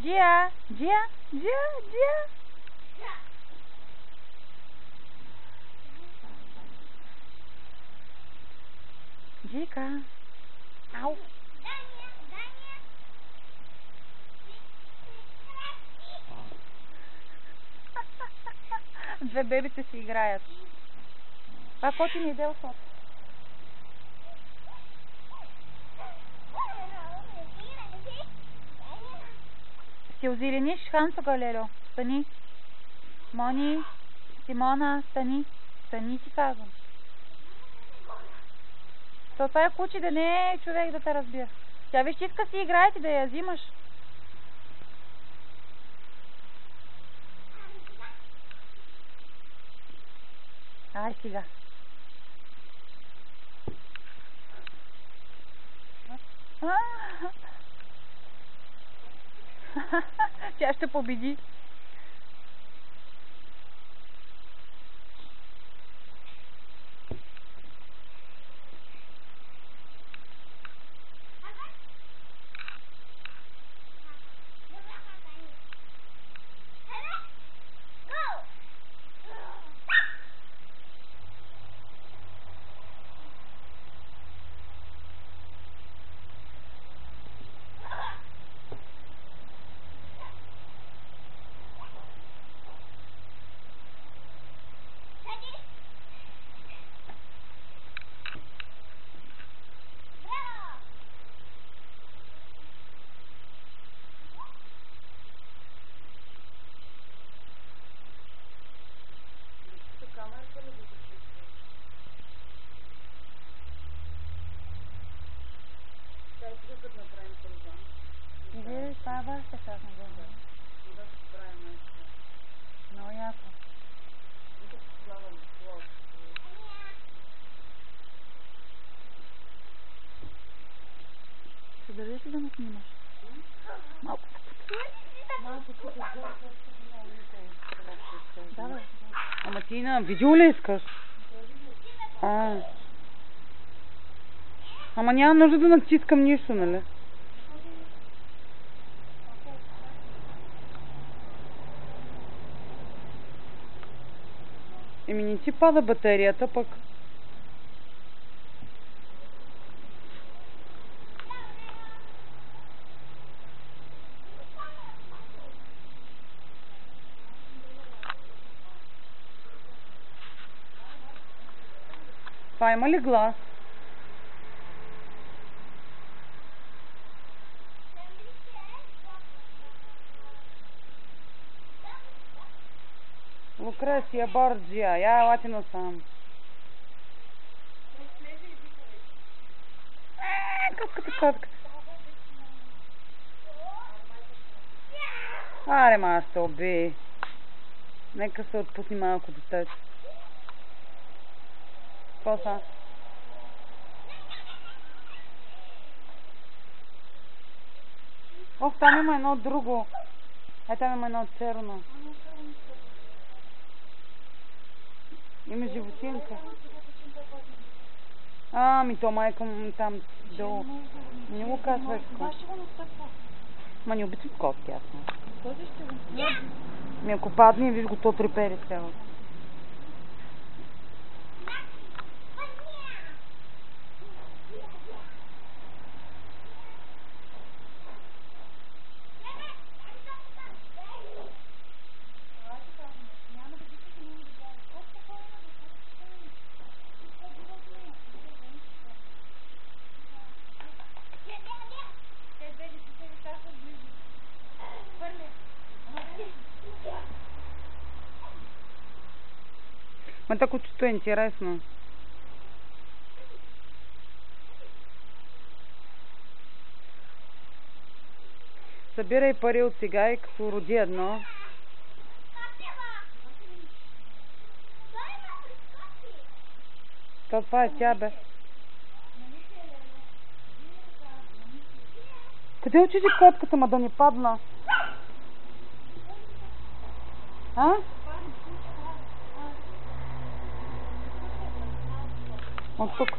Джия! Джия! Джия! Джия! Джика! Ау! Две бебите си играят. Това какво ти не иде от? Ще озелениш Хансога, Лело. Стани. Мони, Симона, стани. Стани, ти казвам. Това е куче, да не е човек да те разбира. Тя виж, иска си играете да я взимаш. Ай сега. Тя ще победи. Иди, това ще сега на глава. Много яко. Ще държиш ли да ме снимаш? Малко. Давай. Ама ти на видео ли искаш? Ама няма нужда да натискам нищо, нали? Еми не ти пада батерията пък. Това има ли глас? Lucreția, Borgia, ia latino sam. Катката. Аре, мащо, би. Нека се отпусни малко детето. Какво са? Ох, там има едно друго. Там има едно черно. Има животинка. Ами то майка там долу. Не го казва какво. Ма не обичам котки, ясно. Ми ако падне, виж го, то трепери цяло. Ма так вот что интересно. Събирай пари от сега и като роди едно. Това е тя, бе. Къде отиде котката, ма да ни падна? А? От тук.